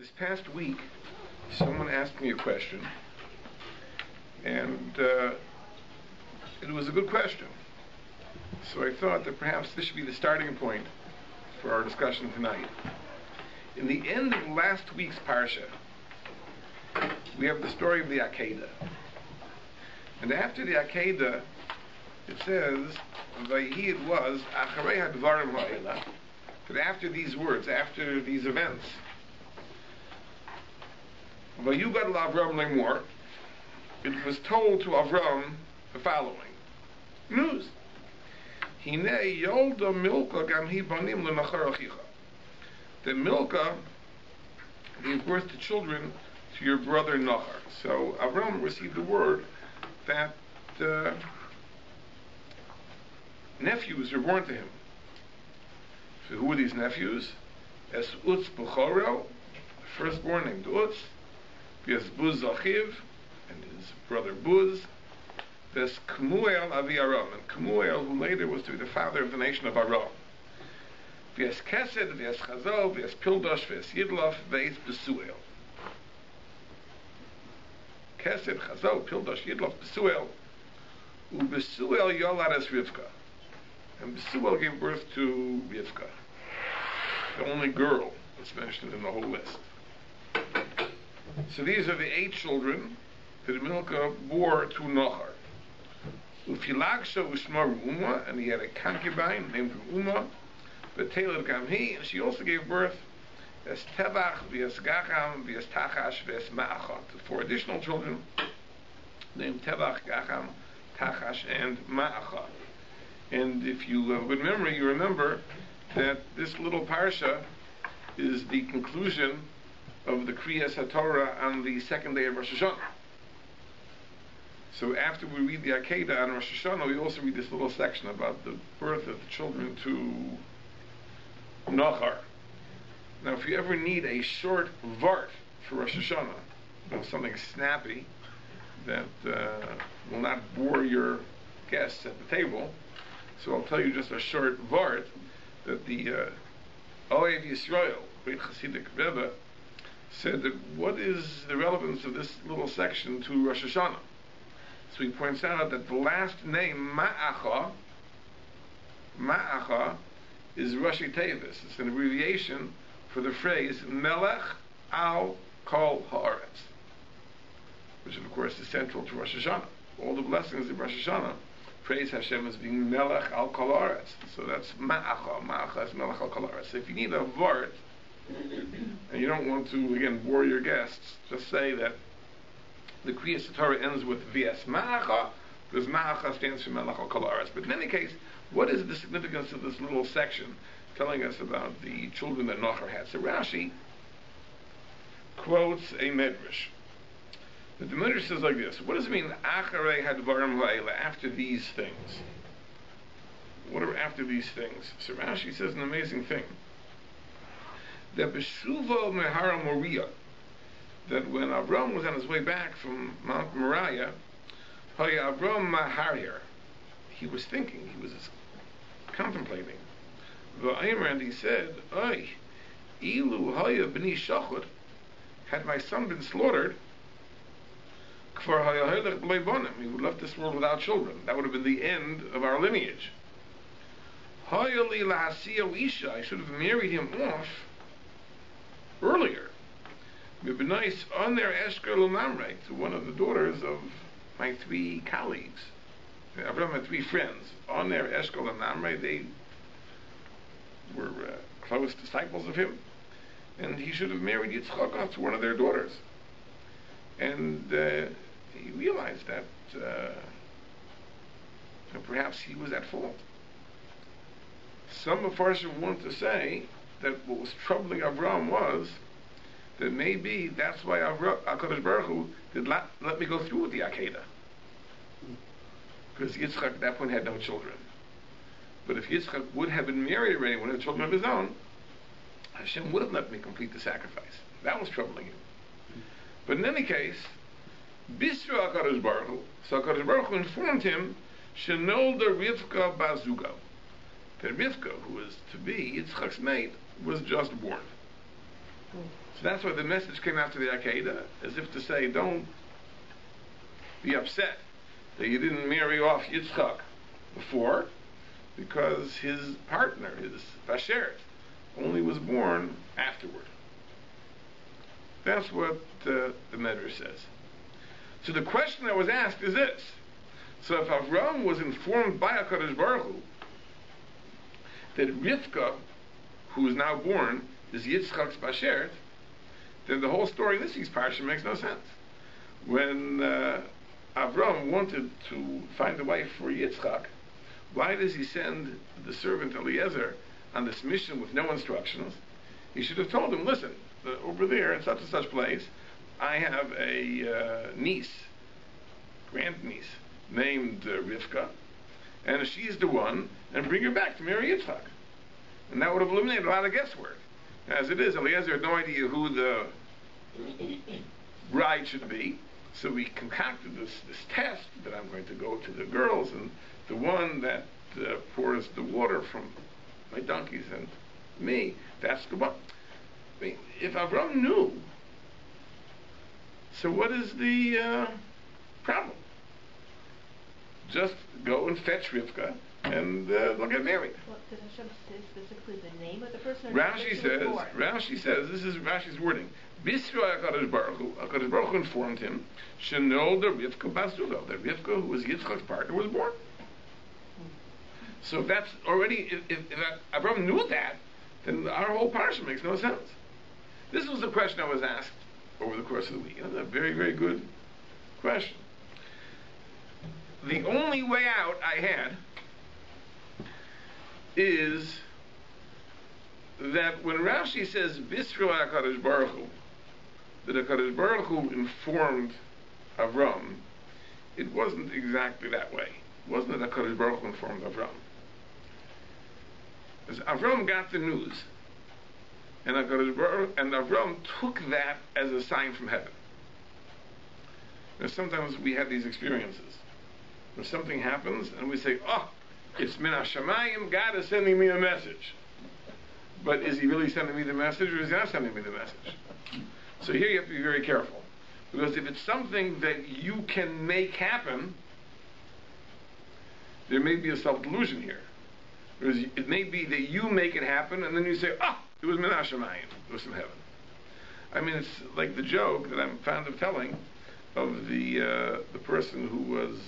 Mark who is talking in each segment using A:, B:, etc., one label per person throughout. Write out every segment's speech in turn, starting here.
A: This past week, someone asked me a question, and it was a good question. So I thought that perhaps this should be the starting point for our discussion tonight. In the end of last week's parsha, we have the story of the Akedah. And after the Akedah, it says, Vayhi it was, Acharei hadvarim ha'ela, that after these words, after these events, Vayugad l'Avram lemor, it was told to Avram the following news. Hine yolda Milka gam hi banim lenachar achicha. That Milka gave birth to children to your brother Nachar. So Avram received the word that nephews were born to him. So who were these nephews? Es Utz Bechoro, the firstborn named Utz, Ves Buz Zachiv, and his brother Buz, Ves Kemuel Avi Aram, and Kemuel, who later was to be the father of the nation of Aram. Ves Kesed, Ves Chazo, Ves Pildosh, Ves Yidlof, Ves Besuel. Kesed, Chazo, Pildosh, Yidlof, Besuel, Besuel Yolad es Rivka. And Besuel gave birth to Rivka, the only girl that's mentioned in the whole list. So these are the 8 children that Milka bore to Nachar. Ufilagsha Ushmar Uma, and he had a concubine named Uma, Beteled Gamhi, and she also gave birth as Tebach, Vias Gacham, Vias Tachash, Vias Ma'achot, 4 additional children named Tebach, Gacham, Tachash, and Ma'achot. And if you have a good memory, you remember that this little parsha is the conclusion of the Kriyas HaTorah on the second day of Rosh Hashanah. So after we read the Akedah on Rosh Hashanah, we also read this little section about the birth of the children to Nachar. Now, if you ever need a short vart for Rosh Hashanah, something snappy that will not bore your guests at the table, so I'll tell you just a short vart that the Oev Yisrael, great Hasidic Rebbe, said that what is the relevance of this little section to Rosh Hashanah? So he points out that the last name, Ma'acha, is Rashi Tevis. It's an abbreviation for the phrase Melech al Kol Haaretz, which of course is central to Rosh Hashanah. All the blessings of Rosh Hashanah praise Hashem as being Melech al Kol Haaretz. So that's Ma'acha. Ma'acha is Melech al Kol Haaretz. So if you need a vart, and you don't want to, again, bore your guests, just say that the Kriyas Torah ends with Vias Ma'acha, because Ma'acha stands for Melech al Kol Haaretz. But in any case, what is the significance of this little section telling us about the children that Nachar had? So Rashi quotes a medrash. But the medrash says like this: what does it mean, Acharei hadvarim ha'ela, after these things? What are after these things? So Rashi says an amazing thing. That Beshuva Mehara Moriah, that when Avram was on his way back from Mount Moriah, Haya Avram Maharir, he was thinking, he was contemplating. And he said, Oy, Ilu Haya B'ni Shachot, had my son been slaughtered, Kfar Haya Helech B'lei Bonim, he would have left this world without children. That would have been the end of our lineage. Haya Li Lahasiya Isha, I should have married him off earlier. Nice on their Eshker L'Mamre, to one of the daughters of my 3 colleagues. Avram had 3 friends. On their Eshker L'Mamre, they were close disciples of him, and he should have married Yitzchak to one of their daughters. And he realized that perhaps he was at fault. Some of us want to say that what was troubling Avram was that maybe that's why HaKadosh Baruch Hu did not let me go through with the Akedah, because Yitzchak at that point had no children. But if Yitzchak would have been married already, would have children of his own, Hashem would have let me complete the sacrifice. That was troubling him. But in any case, Bisra HaKadosh Baruch Hu, so HaKadosh Baruch Hu informed him, Shenolda Rivka Bazugo, that Rivka, who was to be Yitzchak's mate, was just born. So that's why the message came after the Akedah, as if to say, don't be upset that you didn't marry off Yitzchak before, because his partner, his Bashert, only was born afterward. That's what the Medrash says. So the question that was asked is this. So if Avram was informed by HaKadosh Baruch Hu that Rivka, who is now born, is Yitzchak's Bashert, then the whole story in this week's parsha makes no sense. When Avram wanted to find a wife for Yitzchak, why does he send the servant Eliezer on this mission with no instructions? He should have told him, listen, over there in such and such place, I have a niece, grandniece, named Rivka, and she's the one, and bring her back to marry Yitzchak. And that would have eliminated a lot of guesswork. As it is, Eliezer had no idea who the bride should be, so we concocted this test that I'm going to go to the girls, and the one that pours the water from my donkeys and me, that's the one. I mean, if Avram knew, so what is the problem? Just go and fetch Rivka, and they'll get married.
B: Well, does Hashem say specifically the name of the person?
A: Rashi says, this is Rashi's wording. Bisra HaKadosh Baruch Hu informed him, Shenol the Rivka Basuga, that Rivka, who was Yitzchak's partner, was born. So if that's already, if Avram knew that, then our whole parsha makes no sense. This was the question I was asked over the course of the week. It's a very, very good question. The only way out I had is that when Rashi says Bisra HaKadosh Baruch Hu, that HaKadosh Baruch Hu informed Avram, it wasn't exactly that way. It wasn't that HaKadosh Baruch Hu informed Avram. As Avram got the news, and Avram took that as a sign from heaven. Now sometimes we have these experiences where something happens and we say, oh, it's min hashamayim, God is sending me a message. But is he really sending me the message, or is he not sending me the message? So here you have to be very careful. Because if it's something that you can make happen, there may be a self-delusion here. Because it may be that you make it happen, and then you say, oh, it was min hashamayim, it was from heaven. I mean, it's like the joke that I'm fond of telling of the person who was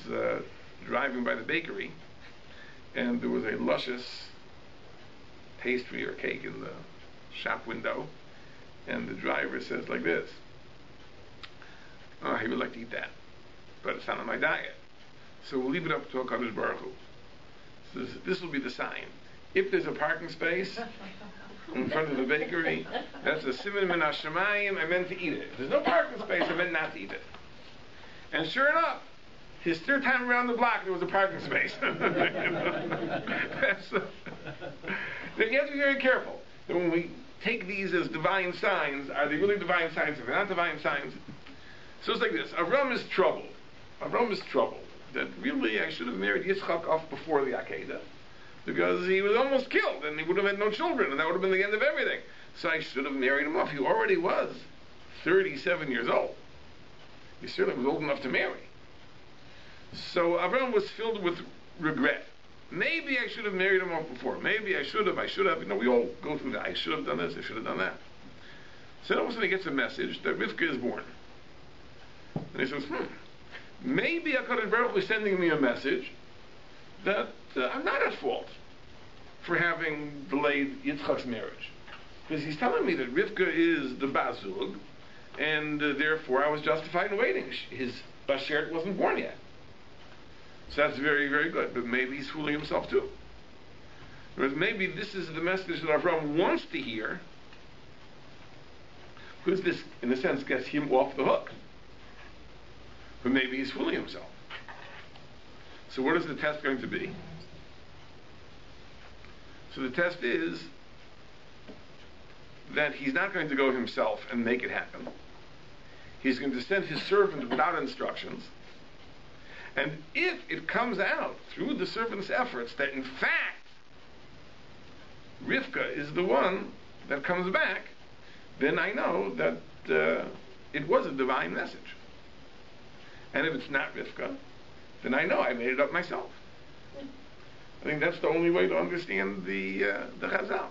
A: driving by the bakery, and there was a luscious pastry or cake in the shop window, and the driver says like this, oh, he would like to eat that, but it's not on my diet. So we'll leave it up to HaKadosh Baruch Hu. So this will be the sign. If there's a parking space in front of the bakery, that's a siman min hashamayim, I meant to eat it. If there's no parking space, I meant not to eat it. And sure enough, his third time around the block, there was a parking space. Then you have to be very careful that when we take these as divine signs, are they really divine signs? If they're not divine signs, so it's like this. Avram is troubled. Avram is troubled that really I should have married Yitzchak off before the Akedah, because he was almost killed and he would have had no children, and that would have been the end of everything. So I should have married him off. He already was 37 years old. He certainly was old enough to marry. So Avram was filled with regret. Maybe I should have married him off before. Maybe I should have. You know, we all go through that. I should have done this. I should have done that. So then all of a sudden he gets a message that Rivka is born. And he says, maybe HaKadosh Baruch Hu is sending me a message that I'm not at fault for having delayed Yitzchak's marriage. Because he's telling me that Rivka is the Bazug, and therefore I was justified in waiting. His Bashert wasn't born yet. So that's very, very good. But maybe he's fooling himself too. Whereas maybe this is the message that Avram wants to hear, because this, in a sense, gets him off the hook. But maybe he's fooling himself. So what is the test going to be? So the test is that he's not going to go himself and make it happen. He's going to send his servant without instructions. And if it comes out through the servant's efforts that in fact Rivka is the one that comes back, then I know that it was a divine message. And if it's not Rivka, then I know I made it up myself. I think that's the only way to understand the Chazal.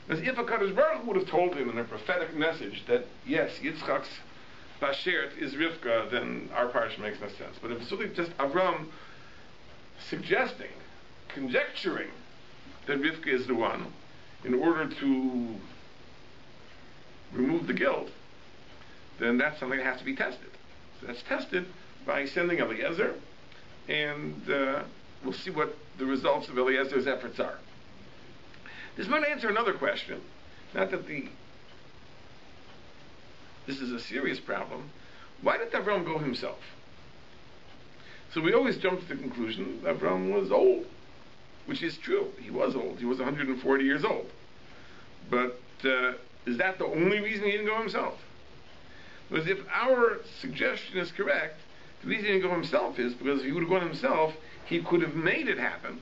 A: Because if HaKadosh Baruch Hu would have told him in a prophetic message that, yes, Yitzchak's Bashert is Rivka, then our parsha makes no sense. But if it's really just Avram suggesting, conjecturing that Rivka is the one, in order to remove the guilt, then that's something that has to be tested. So that's tested by sending Eliezer, and we'll see what the results of Eliezer's efforts are. This might answer another question. Not that this is a serious problem. Why did Avram go himself? So we always jump to the conclusion that Avram was old, which is true. He was old. He was 140 years old. But is that the only reason he didn't go himself? Because if our suggestion is correct, the reason he didn't go himself is because if he would have gone himself, he could have made it happen.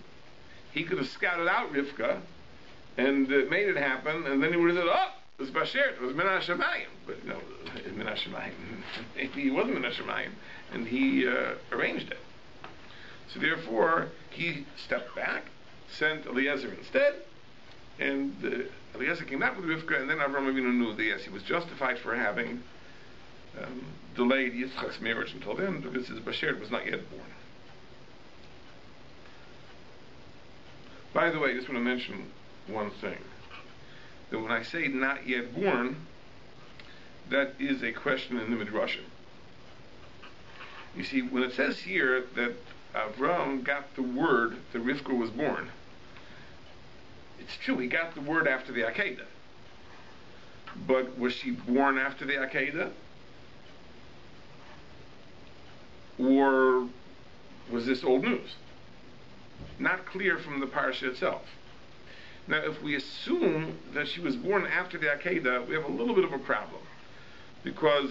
A: He could have scouted out Rivka and made it happen, and then he would have said, oh, it was Bashert, it was Min HaShamayim. But no, Min HaShamayim. Maybe he wasn't Min HaShamayim, and he arranged it. So therefore, he stepped back, sent Eliezer instead, and Eliezer came back with Rivka, and then Avram Avinu knew that yes, he was justified for having delayed Yitzchak's marriage until then, because his Bashert was not yet born. By the way, I just want to mention one thing. That when I say not yet born, that is a question in the Midrashim. You see, when it says here that Avram got the word that Rivka was born, it's true, he got the word after the Akedah. But was she born after the Akedah? Or was this old news? Not clear from the parsha itself. Now, if we assume that she was born after the Akedah, we have a little bit of a problem. Because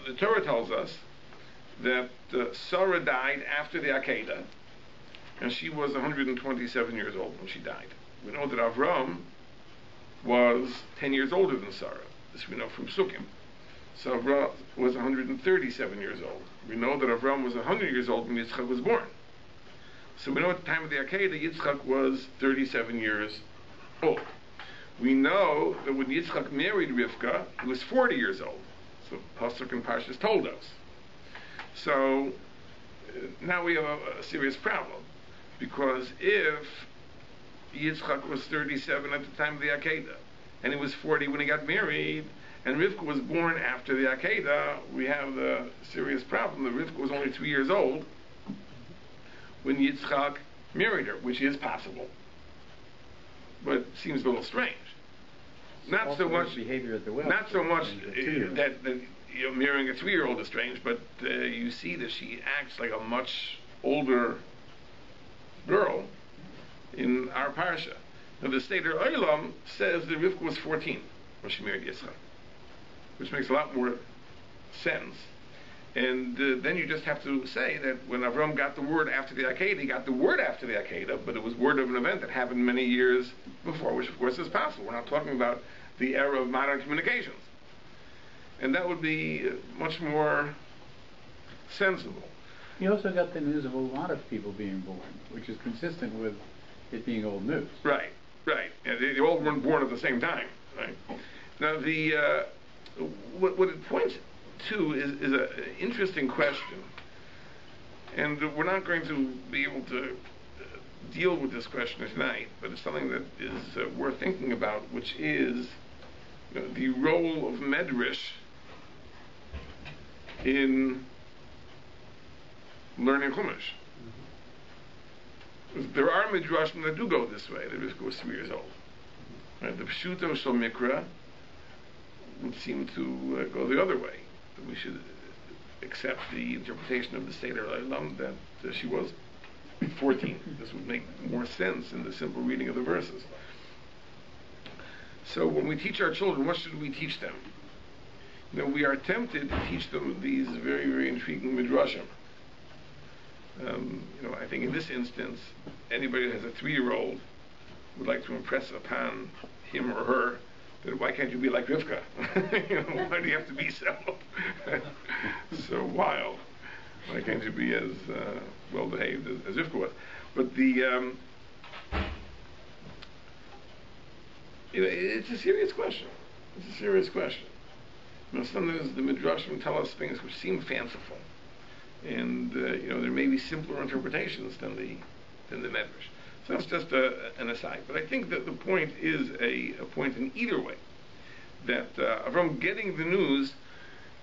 A: the Torah tells us that Sarah died after the Akedah, and she was 127 years old when she died. We know that Avram was 10 years older than Sarah. This we know from Sukkim. So Avram was 137 years old. We know that Avram was 100 years old when Yitzchak was born. So we know at the time of the Akedah, Yitzchak was 37 years old. We know that when Yitzchak married Rivka, he was 40 years old. So Pasuk and Parshas told us. So now we have a serious problem. Because if Yitzchak was 37 at the time of the Akedah, and he was 40 when he got married, and Rivka was born after the Akedah, we have the serious problem that Rivka was only 2 years old when Yitzchak married her, which is possible, but seems a little strange. Not so much behavior at the well. Not so much that marrying a 3-year-old is strange, but you see that she acts like a much older girl in our parsha. Now the Seder Olam says that Rivka was 14 when she married Yitzchak, which makes a lot more sense. And then you just have to say that when Avram got the word after the Akedah, he got the word after the Akedah, but it was word of an event that happened many years before, which of course is possible. We're not talking about the era of modern communications. And that would be much more sensible.
C: You also got the news of a lot of people being born, which is consistent with it being old news.
A: Right, right. And they all weren't born at the same time. Right. Now, what it points to is an interesting question, and we're not going to be able to deal with this question tonight, but it's something that is worth thinking about, which is the role of Medrash in learning Chumash. There are Midrashim that do go this way. That Rivka was 3 years old. Right? The Pshuto Shel Mikra would seem to go the other way. That we should accept the interpretation of the Seder Olam that she was 14. This would make more sense in the simple reading of the verses. So when we teach our children, what should we teach them? We are tempted to teach them these very, very intriguing midrashim. I think in this instance, anybody that has a 3-year-old would like to impress upon him or her Then why can't you be like Rivka? Why do you have to be so so wild? Why can't you be as well behaved as Rivka was? But it's a serious question. It's a serious question. Sometimes the midrashim tell us things which seem fanciful, and there may be simpler interpretations than the medrash. So that's just an aside. But I think that the point is a point in either way. That Avram getting the news,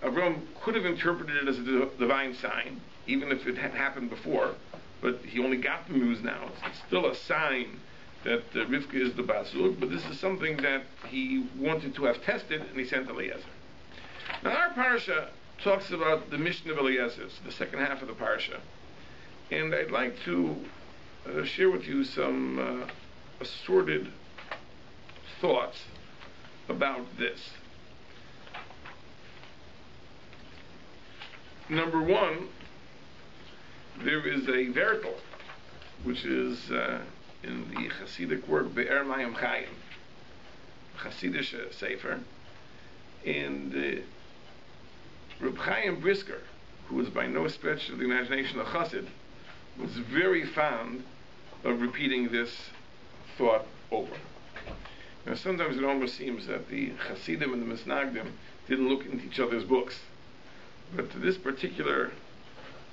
A: Avram could have interpreted it as a divine sign, even if it had happened before, but he only got the news now. It's still a sign that Rivka is the Basur, but this is something that he wanted to have tested, and he sent Eliezer. Now our parsha talks about the mission of Eliezer, the second half of the parsha, and I'd like to share with you some assorted thoughts about this. Number one, there is a vertel, which is in the Hasidic work Be'er Mayim Chayim, Hasidic Sefer, and Reb Chaim Brisker, who was by no stretch of the imagination a Chassid, was very fond of repeating this thought over. Now sometimes it almost seems that the Hasidim and the Misnagdim didn't look into each other's books, but this particular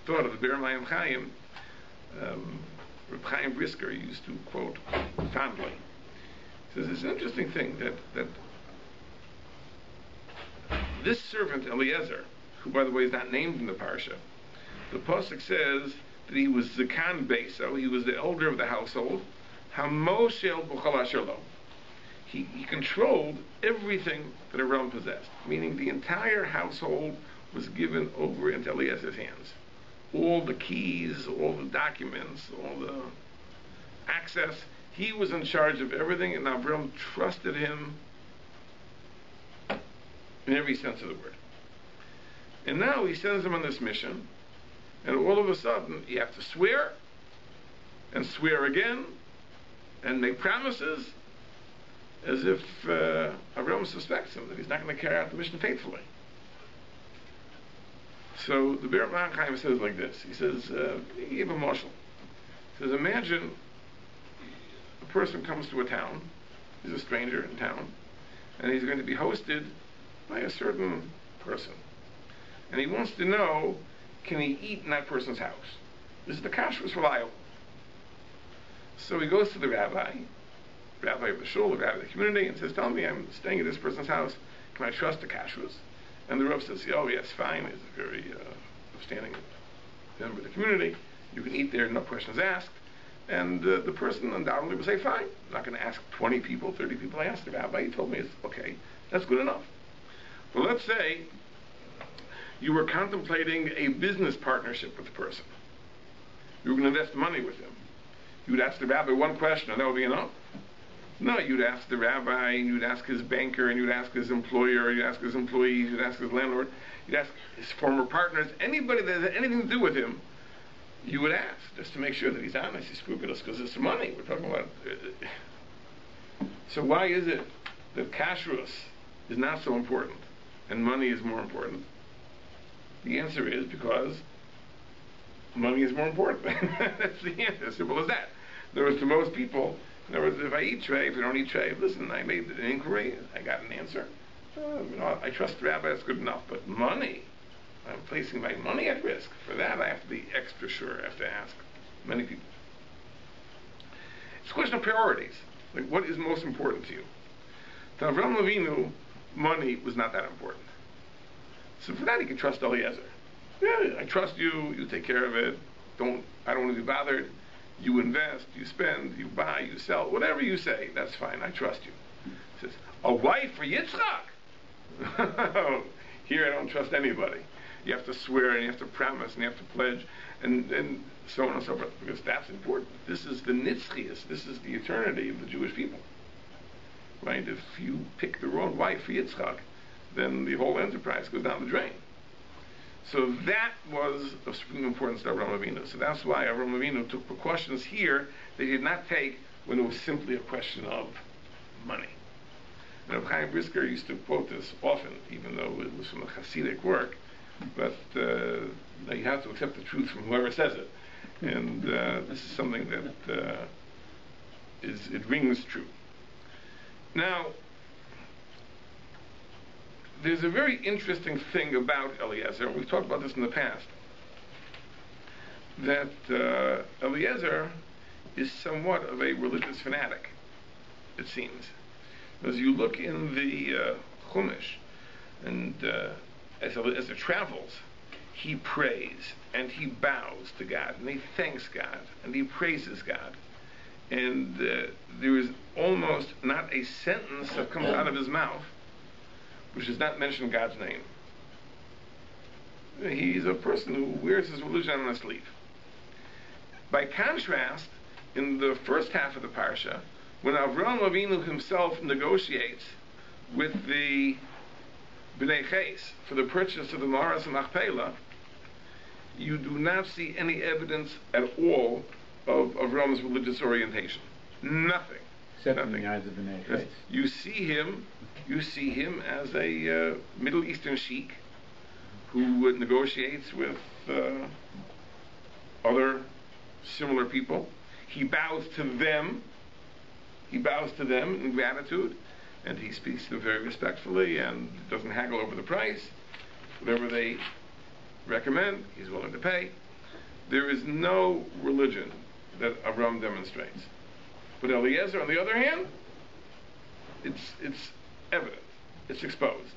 A: thought of the Be'er Mayim Chayim, Reb Chaim Brisker used to quote fondly. He says it's an interesting thing that this servant Eliezer, who by the way is not named in the parsha, the pasuk says that he was Zakan Beiso, he was the elder of the household, Hamoshel B'chol Asher Lo. He controlled everything that a realm possessed, meaning the entire household was given over into Eliezer's hands. All the keys, all the documents, all the access, he was in charge of everything, and Avram trusted him in every sense of the word. And now he sends him on this mission, and all of a sudden you have to swear, and swear again, and make promises, as if Avram suspects him that he's not going to carry out the mission faithfully. So the Be'er Mayim Chayim says like this. He says, he gave a mashal. He says, imagine a person comes to a town, he's a stranger in town, and he's going to be hosted by a certain person. And he wants to know, can he eat in that person's house? Is the kashrus reliable? So he goes to the rabbi of the shul, the rabbi of the community, and says, tell me, I'm staying at this person's house, can I trust the kashrus? And the Rav says, oh yes, fine, he's a very upstanding member of the community, you can eat there, no questions asked. And the person undoubtedly will say, fine, I'm not going to ask 20 people, 30 people. I asked the rabbi, he told me it's okay, that's good enough. Well, let's say you were contemplating a business partnership with the person. You were going to invest money with him. You would ask the rabbi one question, and that would be enough. No, you'd ask the rabbi, and you'd ask his banker, and you'd ask his employer, you'd ask his employees, you'd ask his landlord, you'd ask his former partners, anybody that had anything to do with him, you would ask, just to make sure that he's honest, he's scrupulous, because it's money we're talking about. So why is it that kashrus is not so important, and money is more important? The answer is because money is more important. That's the answer, as simple as that. In other words, to most people, in other words, if I eat tray, if I don't eat tray, listen, I made an inquiry, I got an answer. I trust the rabbi, that's good enough. But money, I'm placing my money at risk. For that, I have to be extra sure. I have to ask many people. It's a question of priorities. Like, what is most important to you? To Avram Avinu, money was not that important. So for that, he can trust Eliezer. Yeah, I trust you. You take care of it. I don't want to be bothered. You invest, you spend, you buy, you sell, whatever you say, that's fine, I trust you. He says, a wife for Yitzchak? Here I don't trust anybody. You have to swear, and you have to promise, and you have to pledge, and so on and so forth, because that's important. This is the nitzchias, this is the eternity of the Jewish people. Right? If you pick the wrong wife for Yitzchak, then the whole enterprise goes down the drain. So that was of supreme importance to Avraham Avinu. So that's why Avraham Avinu took precautions here that he did not take when it was simply a question of money. And Reb Chaim Brisker used to quote this often, even though it was from a Hasidic work. But you have to accept the truth from whoever says it. And this is something that it rings true. Now, there's a very interesting thing about Eliezer. We've talked about this in the past. That Eliezer is somewhat of a religious fanatic, it seems. As you look in the Chumash, and as Eliezer travels, he prays and he bows to God and he thanks God and he praises God. And there is almost not a sentence that comes out of his mouth which does not mention God's name. He's a person who wears his religion on his sleeve. By contrast, in the first half of the parsha, when Avraham Avinu himself negotiates with the Bnei Ches for the purchase of the Maras and Machpelah, you do not see any evidence at all of Avraham's religious orientation. Nothing.
C: Except
A: Nothing.
C: in the eyes of Bnei Ches.
A: You see him as a Middle Eastern sheik who negotiates with other similar people. He bows to them. He bows to them in gratitude, and he speaks to them very respectfully and doesn't haggle over the price. Whatever they recommend, he's willing to pay. There is no religion that Avram demonstrates. But Eliezer, on the other hand, it's evident. It's exposed.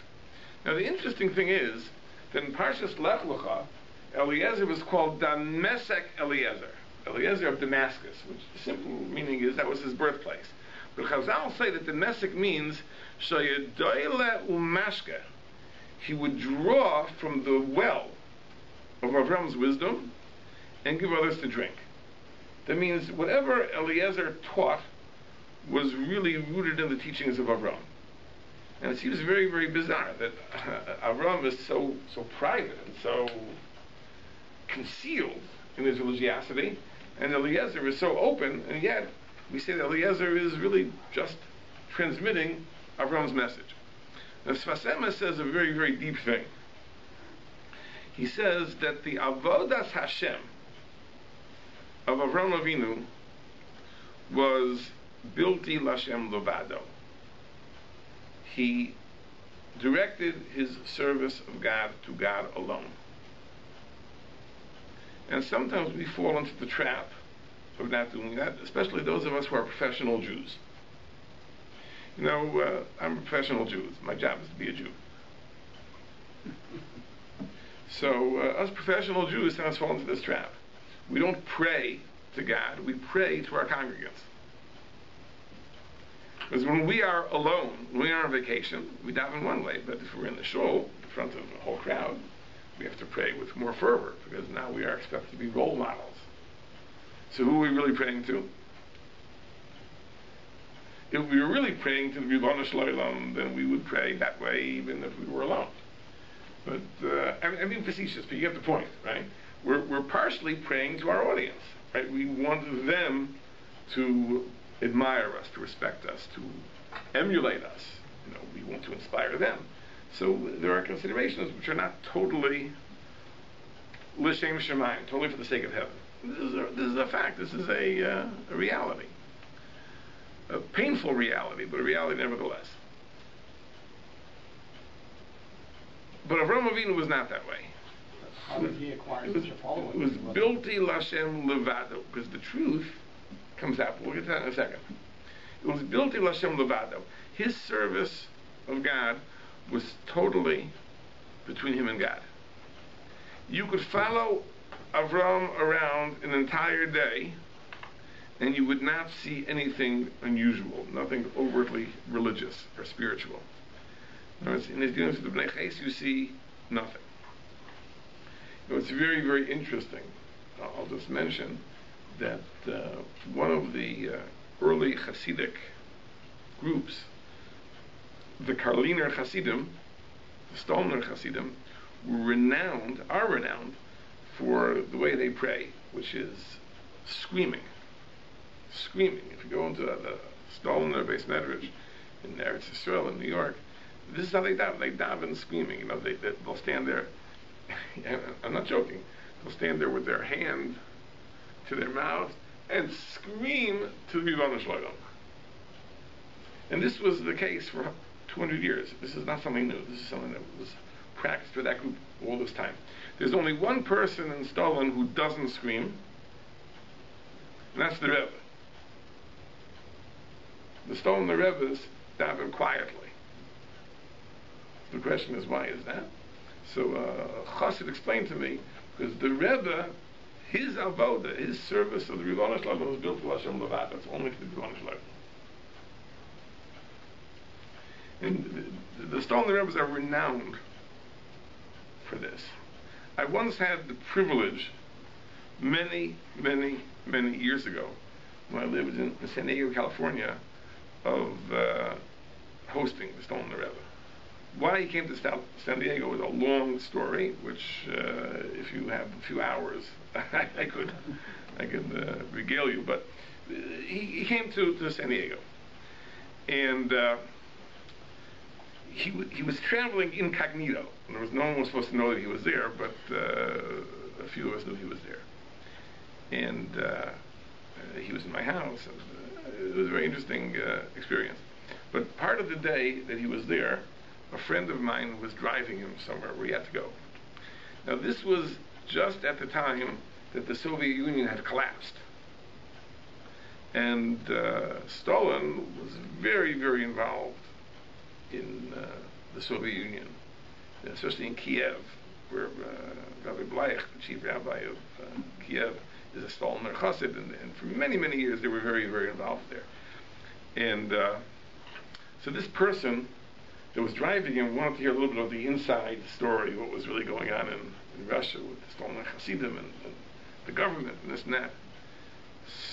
A: Now the interesting thing is that in Parshas Lech Lecha, Eliezer was called Damesek Eliezer, Eliezer of Damascus, which the simple meaning is that was his birthplace. But Chazal say that Damesek means Shayedoyle Umashke. He would draw from the well of Avram's wisdom and give others to drink. That means whatever Eliezer taught was really rooted in the teachings of Avram. And it seems very, very bizarre that Avram is so private and so concealed in his religiosity, and Eliezer is so open, and yet we say that Eliezer is really just transmitting Avram's message. Now Sfas Emes says a very, very deep thing. He says that the Avodas Hashem of Avram Avinu was Bilti Lashem Levado. He directed his service of God to God alone. And sometimes we fall into the trap of not doing that, especially those of us who are professional Jews. You know, I'm a professional Jew. My job is to be a Jew. So us professional Jews sometimes fall into this trap. We don't pray to God, we pray to our congregants. Because when we are alone, when we are on vacation, we daven one way, but if we're in the shul, in front of a whole crowd, we have to pray with more fervor, because now we are expected to be role models. So who are we really praying to? If we were really praying to the Ribono Shel Olam, then we would pray that way even if we were alone. But, I mean facetious, but you get the point, right? We're partially praying to our audience, right? We want them to admire us, to respect us, to emulate us. You know, we want to inspire them. So there are considerations which are not totally l'shem shamayim, totally for the sake of heaven. This is a fact. This is a reality. A painful reality, but a reality nevertheless. But Avraham Avinu was not that way.
D: How did he acquire such a following?
A: It was Bilti Lashem Levado, because the truth comes out. We'll get to that in a second. It was Bilti Lashem Levado. His service of God was totally between him and God. You could follow Avram around an entire day and you would not see anything unusual, nothing overtly religious or spiritual. In his dealings with the Bnei Ches, you see nothing. You know, it's very, very interesting. I'll just mention that one of the early Hasidic groups, the Karliner Hasidim, the Stolner Hasidim, are renowned for the way they pray, which is screaming. If you go into the Stolner Beis Medrash in Eretz Yisrael in New York, this is how they daven. They daven screaming. You know, they'll stand there. I'm not joking. They'll stand there with their hand to their mouth and scream to the Ribono Shel Olam. And this was the case for 200 years. This is not something new. This is something that was practiced for that group all this time. There's only one person in Stalin who doesn't scream, and that's the Rebbe. The Stalin the Rebbes daven quietly. The question is, why is that? So Chassid explained to me, because the Rebbe, his avoda, his service of the Ribono Shel Olam was built to Hashem Levad. It's only to the Ribono Shel Olam. And the Stalin the Rebbes are renowned for this. I once had the privilege, many years ago, when I lived in San Diego, California, of hosting the Stalin the Rebbe. Why he came to San Diego is a long story, which if you have a few hours, I could regale you. But he came to San Diego, and he was traveling incognito. No one was supposed to know that he was there, but a few of us knew he was there. And he was in my house. And, it was a very interesting experience. But part of the day that he was there, a friend of mine was driving him somewhere where he had to go. Now this was just at the time that the Soviet Union had collapsed. And Stalin was very involved in the Soviet Union, especially in Kiev, where Rabbi Bleich, the chief rabbi of Kiev, is a Stalin Chassid, and for many years they were very involved there. And so this person that was driving him wanted to hear a little bit of the inside story, what was really going on in Russia with the Stalin Chassidim and the government and this and that.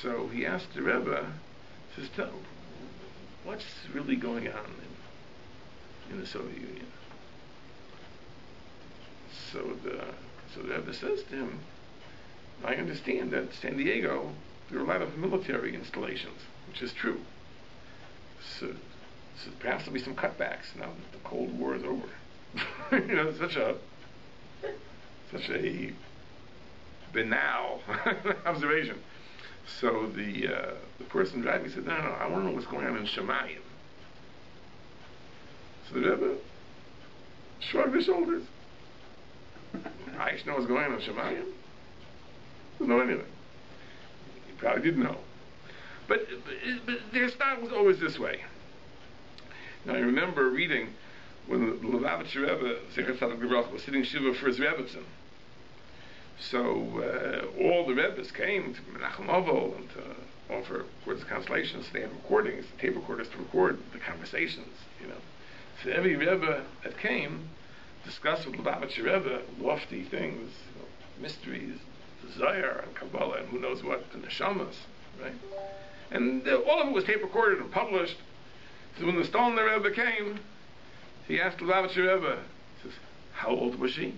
A: So he asked the Rebbe, says, "Tell, what's really going on in the Soviet Union?" So the Rebbe says to him, "I understand that San Diego, there are a lot of military installations, which is true. So perhaps there'll be some cutbacks now that the Cold War is over." You know, such a banal observation. So the person driving said, no, I want to know what's going on in Shemayim. So the Rebbe shrugged his shoulders. I should know what's going on in Shemayim? Doesn't know anything. He probably didn't know. But their style was always this way. Now I remember reading when the Lubavitcher Rebbe, Zecher Tzaddik Libracha, was sitting Shiva for his Rebbetzin. So all the Rebbes came to Menachem Oval and to offer words of consolation. So they had recordings, tape recorders to record the conversations, you know. So every Rebbe that came discussed with Lubavitcher Rebbe lofty things, you know, mysteries, the Zohar and Kabbalah and who knows what, the Neshamas, right? And all of it was tape recorded and published. So when the Stalin Rebbe came, he asked Lubavitcher Rebbe, he says, how old was she?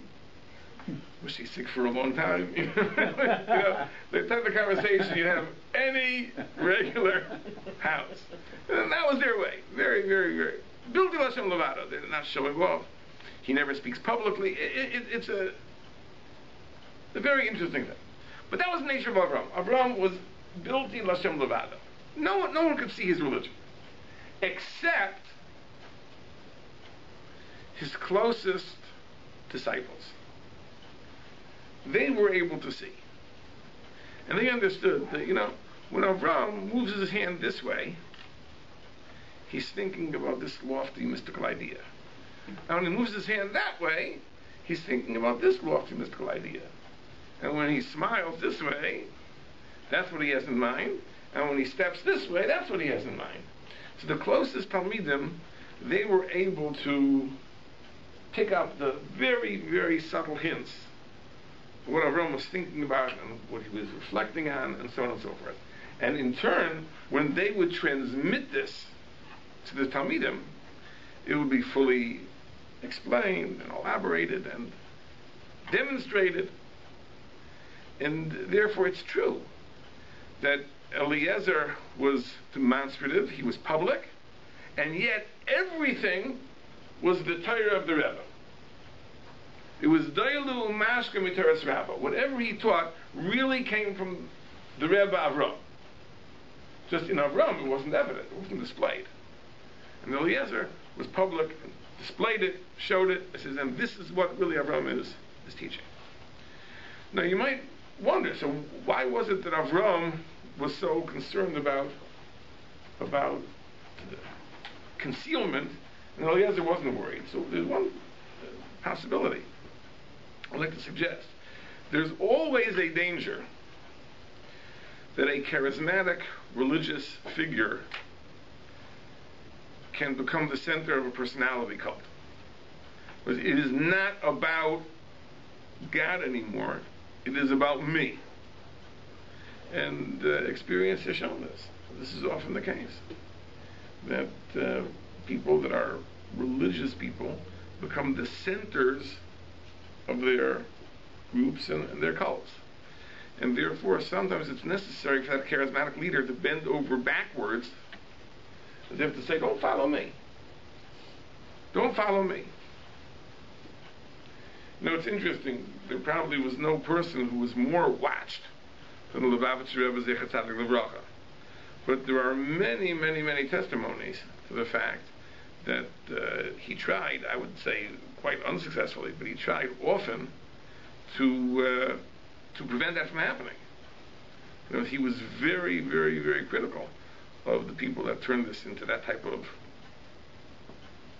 A: Was she sick for a long time? You know, the type of conversation you have any regular house. And that was their way. Very. Bilti Lashem Levada. They're not showing off. He never speaks publicly. It's a very interesting thing. But that was the nature of Avram. Avram was Bilti Lashem Levada. No one could see his religion. Except his closest disciples. They were able to see. And they understood that, you know, when Avram moves his hand this way, he's thinking about this lofty mystical idea. And when he moves his hand that way, he's thinking about this lofty mystical idea. And when he smiles this way, that's what he has in mind. And when he steps this way, that's what he has in mind. So the closest Talmidim, they were able to pick up the very subtle hints of what Avram was thinking about and what he was reflecting on and so on and so forth. And in turn, when they would transmit this to the Talmidim, it would be fully explained and elaborated and demonstrated. And therefore it's true that Eliezer was demonstrative, he was public, And yet everything was the Torah of the Rebbe. It was Dailu Mashka Mitaras Rabba. Whatever he taught really came from the Rebbe Avram. Just in Avram, it wasn't evident, it wasn't displayed. And Eliezer was public, displayed it, showed it, and says, and this is what really Avram is teaching. Now you might wonder, so why was it that Avram was so concerned about concealment, and Eliezer wasn't worried? So there's one possibility I'd like to suggest. There's always a danger that a charismatic religious figure can become the center of a personality cult. But it is not about God anymore. It is about me. And experience has shown this. This is often the case. That people that are religious people become the centers of their groups and their cults. And therefore, sometimes it's necessary for that charismatic leader to bend over backwards as if to say, don't follow me. Don't follow me. You know, it's interesting. There probably was no person who was more watched than the Lubavitcher Rebbe Zecher Tzadik Livracha. But there are many, many, many testimonies to the fact that he tried, I would say quite unsuccessfully, but he tried often to prevent that from happening. You know, he was very, very, very critical of the people that turned this into that type of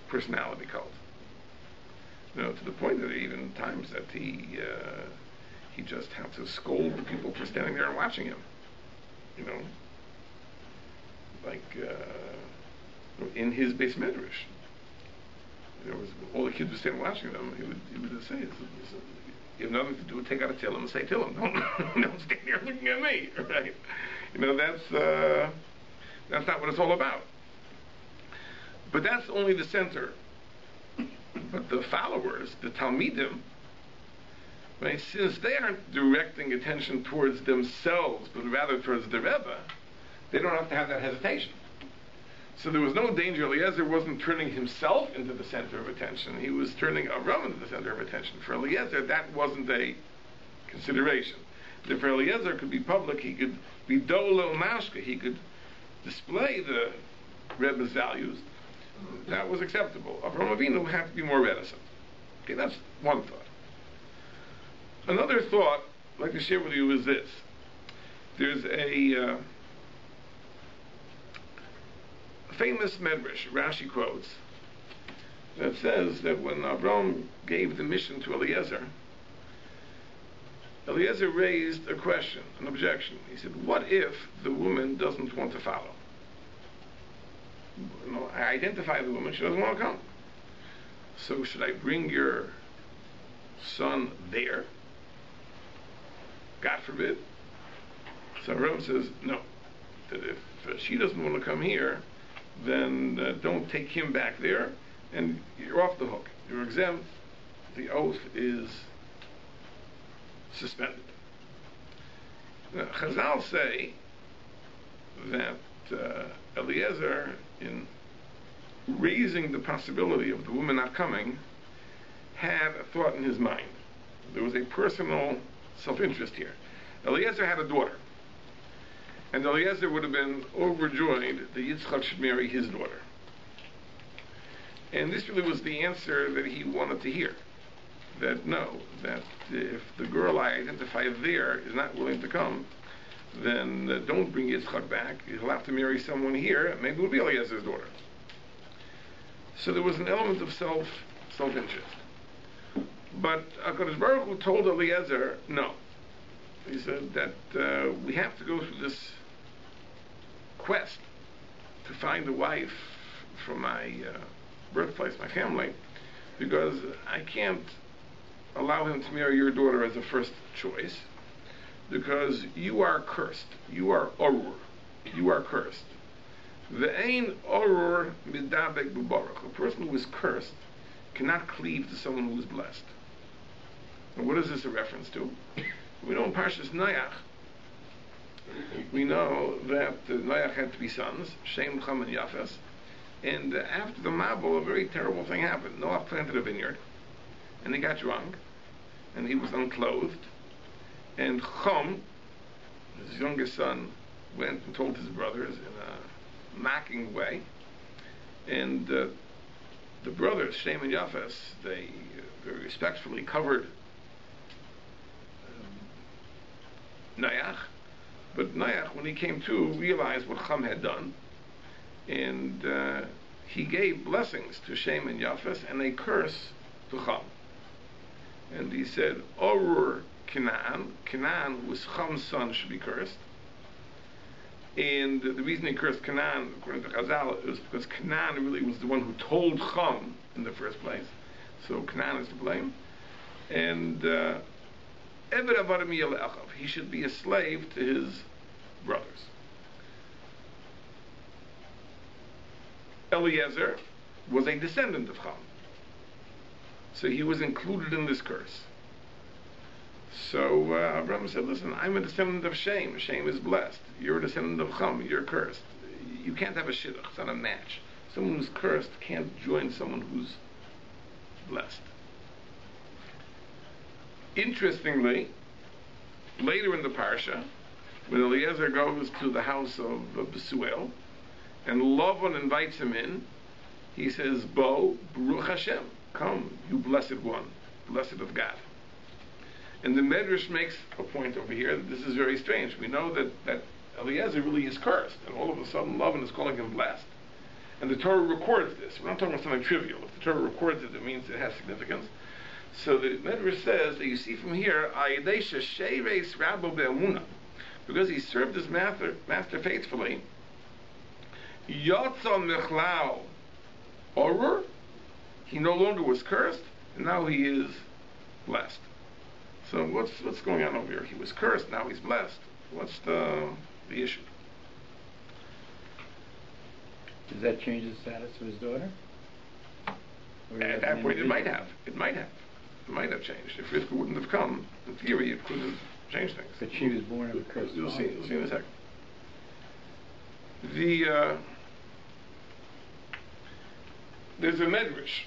A: personality cult. You know, to the point that even times that he just had to scold the people for standing there and watching him. You know, like in his base midrash, there was all the kids were standing watching them. He would just say, "You have nothing to do with take out a tillum and say tillum. Don't stand here looking at me." Right? You know, that's not what it's all about. But that's only the center. But the followers, the Talmidim, right, since they aren't directing attention towards themselves, but rather towards the Rebbe, they don't have to have that hesitation. So there was no danger. Eliezer wasn't turning himself into the center of attention. He was turning Avram into the center of attention. For Eliezer, that wasn't a consideration. If Eliezer could be public, he could be dolo mashka, he could display the Rebbe's values, that was acceptable. Avram Avinu had to be more reticent. Okay, that's one thought. Another thought I'd like to share with you is this. There's a famous medrash, Rashi quotes, that says that when Avram gave the mission to Eliezer, Eliezer raised a question, an objection. He said, what if the woman doesn't want to follow? You know, I identify the woman, she doesn't want to come. So should I bring your son there? God forbid. So Avram says, no. That if she doesn't want to come here, then don't take him back there, and you're off the hook. You're exempt. The oath is suspended. Now, Chazal say that Eliezer, in raising the possibility of the woman not coming, had a thought in his mind. There was a personal self-interest here. Eliezer had a daughter, and Eliezer would have been overjoyed that Yitzchak should marry his daughter. And this really was the answer that he wanted to hear. That no, that if the girl I identify there is not willing to come, then don't bring Yitzchak back. He'll have to marry someone here. Maybe it will be Eliezer's daughter. So there was an element of self-interest. But HaKadosh Baruch Hu told Eliezer, no. He said that we have to go through this quest to find a wife for my birthplace, my family, because I can't allow him to marry your daughter as a first choice, because you are cursed. You are orur. You are cursed. Ve'ein orur midabek b'barach. A person who is cursed cannot cleave to someone who is blessed. And what is this a reference to? We know in Parshas Noach, we know that Noach had three sons, Shem, Cham, and Yafes, And after the Mabul, a very terrible thing happened. Noah planted a vineyard, and he got drunk, and he was unclothed. And Chum, his youngest son, went and told his brothers in a mocking way. And the brothers, Shem and Yafes, they very respectfully covered Noach. But Noach, when he came to, realized what Chum had done. And he gave blessings to Shem and Yafes and a curse to Chum. And he said, Orur Canaan, who was Chum's son, should be cursed. And the reason he cursed Canaan, according to Chazal, is because Canaan really was the one who told Chum in the first place. So Canaan is to blame. And Eved Avadim Yelechav, he should be a slave to his brothers. Eliezer was a descendant of Chum, so he was included in this curse. So Abraham said, listen, I'm a descendant of Shem. Shem is blessed. You're a descendant of Chum. You're cursed. You can't have a shidduch. It's not a match. Someone who's cursed can't join someone who's blessed. Interestingly, later in the parsha, when Eliezer goes to the house of Besuel, and Lavan invites him in, he says, Bo, Baruch Hashem, come, you blessed one, blessed of God. And the Medrash makes a point over here that this is very strange. We know that Eliezer really is cursed, and all of a sudden Lavan is calling him blessed. And the Torah records this. We're not talking about something trivial. If the Torah records it, it means it has significance. So the Medrash says that you see from here, because he served his master faithfully, Yotza Mechlau Orur, he no longer was cursed, and now he is blessed. So what's going on over here? He was cursed, now he's blessed. What's the issue?
C: Does that change the status of his daughter?
A: At that point, it might have. It might have changed. If Rivka wouldn't have come, in theory, it could have changed things.
C: But she was born of a curse.
A: You'll see in a second. There's a medrash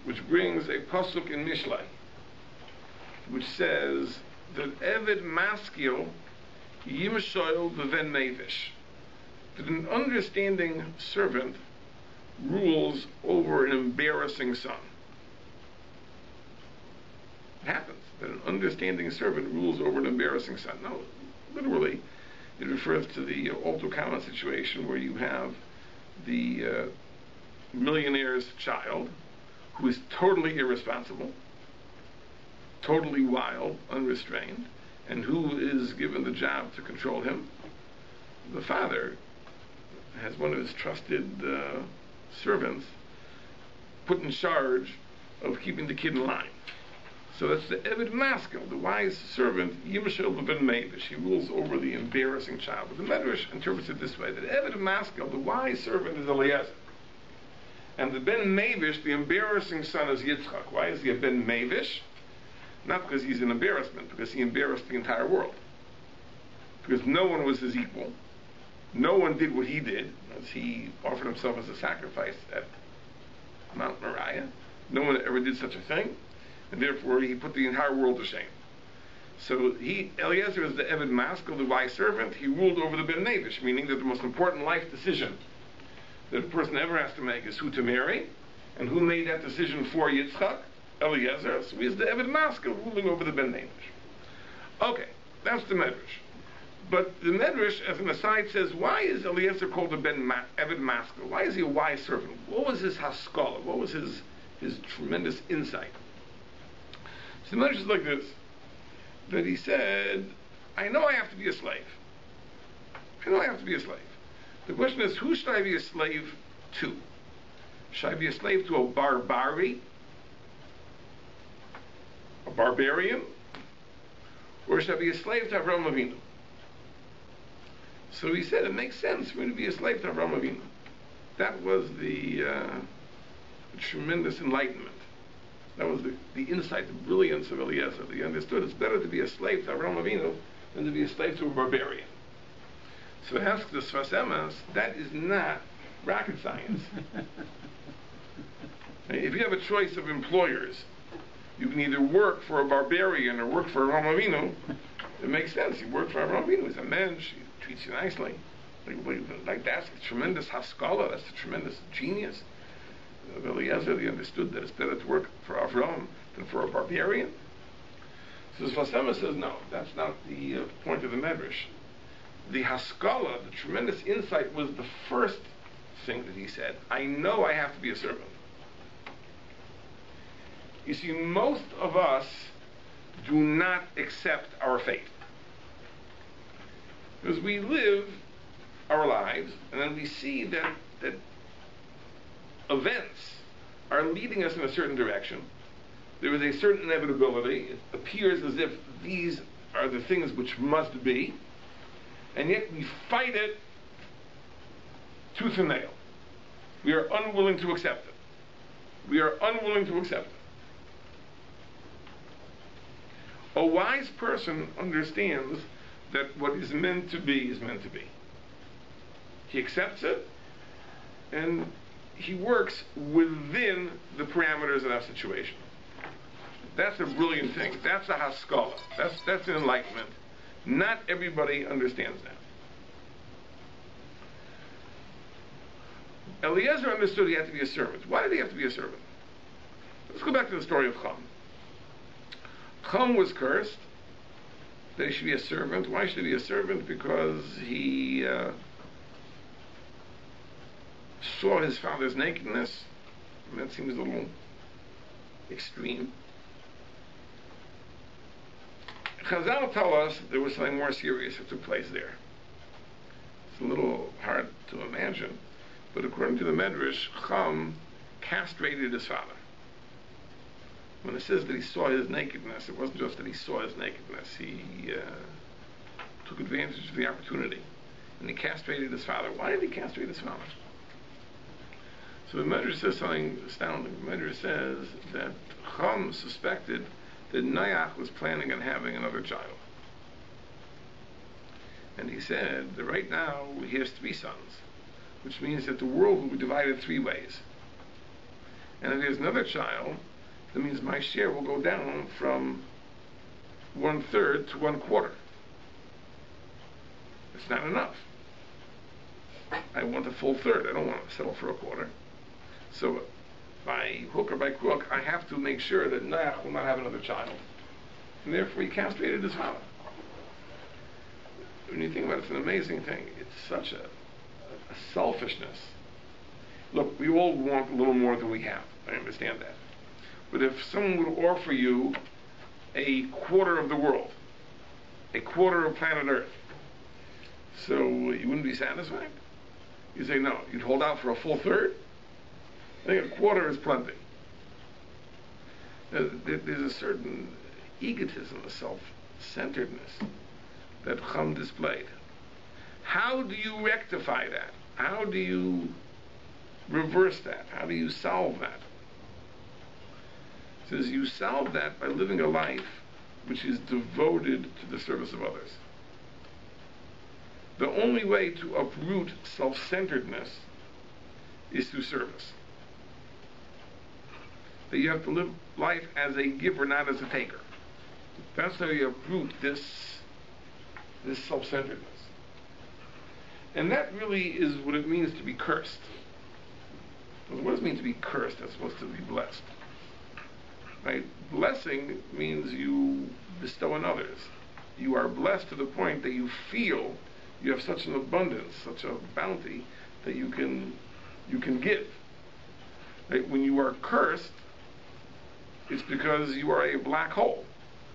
A: which brings a pasuk in Mishlei, which says that Eved Maskil Yimshoil Beven Mevish, that an understanding servant rules over an embarrassing son. It happens that an understanding servant rules over an embarrassing son. No, literally, it refers to the all too common situation where you have the millionaire's child who is totally irresponsible, totally wild, unrestrained, and who is given the job to control him. The father has one of his trusted servants put in charge of keeping the kid in line. So that's the Eved Maskil, the wise servant, Yimshel ben Mevish. He rules over the embarrassing child. But the Medrash interprets it this way, that Eved Maskil, the wise servant, is Eliezer. And the Ben Mevish, the embarrassing son, is Yitzchak. Why is he a Ben Mevish? Not because he's an embarrassment, because he embarrassed the entire world. Because no one was his equal. No one did what he did, as he offered himself as a sacrifice at Mount Moriah. No one ever did such a thing, and therefore he put the entire world to shame. So Eliezer is the Eved Maskil, the wise servant. He ruled over the Ben Mevish, meaning that the most important life decision that a person ever has to make is who to marry, and who made that decision for Yitzchak? Eliezer. So he's the Eved Maskil ruling over the Ben Mevish. Okay, that's the Medrash. But the Medrash, as an aside, says, why is Eliezer called a Eved Maskil? Why is he a wise servant? What was his haskalah? What was his tremendous insight? So the Medrash is like this, that he said, I know I have to be a slave. The question is, who should I be a slave to? Should I be a slave to a barbarian? Or should I be a slave to Avraham Avinu? So he said, it makes sense for me to be a slave to Avraham Avinu. That was the tremendous enlightenment. That was the insight, the brilliance of Eliezer. He understood it's better to be a slave to Avraham Avinu than to be a slave to a barbarian. So asks the Sfas Emes, that is not rocket science. If you have a choice of employers, you can either work for a barbarian or work for Avraham Avinu. It makes sense. You work for Avraham Avinu. He's a man. She treats you nicely. Like that's a tremendous haskalah. That's a tremendous genius. Rabbi Eliezer, he understood that it's better to work for Avraham than for a barbarian. So Vasema says, no, that's not the point of the Medrash. The haskalah, the tremendous insight, was the first thing that he said. I know I have to be a servant. You see, most of us do not accept our fate. Because we live our lives, and then we see that events are leading us in a certain direction. There is a certain inevitability. It appears as if these are the things which must be, and yet we fight it tooth and nail. We are unwilling to accept it. We are unwilling to accept it. A wise person understands that what is meant to be is meant to be. He accepts it, and he works within the parameters of that situation. That's a brilliant thing. That's a haskalah. That's an enlightenment. Not everybody understands that. Eliezer understood he had to be a servant. Why did he have to be a servant? Let's go back to the story of Chum. Chum was cursed that he should be a servant. Why should he be a servant? Because he saw his father's nakedness, and that seems a little extreme. Chazal tell us there was something more serious that took place there. It's a little hard to imagine, but according to the Medrash, Chum castrated his father. When it says that he saw his nakedness, it wasn't just that he saw his nakedness. He took advantage of the opportunity, and he castrated his father. Why did he castrate his father? So the Medrash says something astounding. The Medrash says that Chum suspected that Noach was planning on having another child. And he said that right now he has 3 sons, which means that the world will be divided 3 ways. And if there's another child, that means my share will go down from 1/3 to 1/4. It's not enough. I want a full third. I don't want to settle for a quarter. So by hook or by crook, I have to make sure that Noach will not have another child. And therefore he castrated his father. When you think about it, it's an amazing thing. It's such a selfishness. Look, we all want a little more than we have. I understand that. But if someone would offer you a quarter of the world, a quarter of planet Earth, so you wouldn't be satisfied? You say no. You'd hold out for a full third? I think a quarter is plenty. There's a certain egotism, a self-centeredness that Chum displayed. How do you rectify that? How do you reverse that? How do you solve that? It says you solve that by living a life which is devoted to the service of others. The only way to uproot self-centeredness is through service. That you have to live life as a giver, not as a taker. That's how you uproot this self-centeredness. And that really is what it means to be cursed. What does it mean to be cursed as opposed to be blessed? Right? Blessing means you bestow on others. You are blessed to the point that you feel you have such an abundance, such a bounty that you can give. Right? When you are cursed, it's because you are a black hole.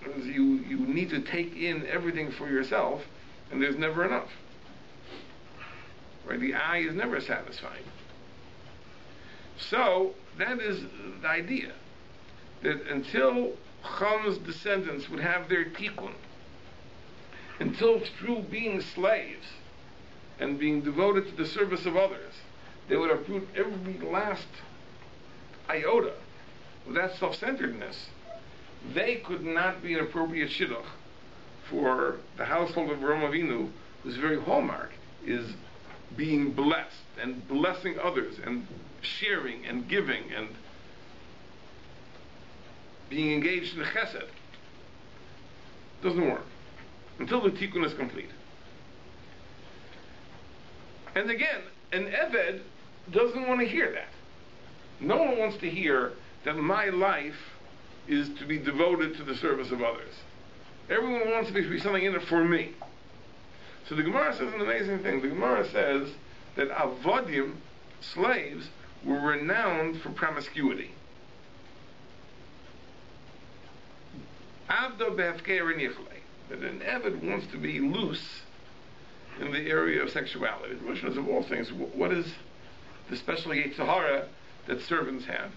A: Because you need to take in everything for yourself, and there's never enough. Right? The eye is never satisfied. So that is the idea, that until Chum's descendants would have their tikkun, until through being slaves and being devoted to the service of others, they would uproot every last iota of that self-centeredness, they could not be an appropriate shidduch for the household of Avraham Avinu, whose very hallmark is being blessed and blessing others and sharing and giving and being engaged in chesed. Doesn't work until the tikkun is complete. And again, an eved doesn't want to hear that. No one wants to hear that my life is to be devoted to the service of others. Everyone wants to be something in it for me. So the Gemara says an amazing thing. The Gemara says that avodim, slaves, were renowned for promiscuity. Avdo behafker nichle, that an eved wants to be loose in the area of sexuality. The question is, of all things, what is the special Yetzirah that servants have?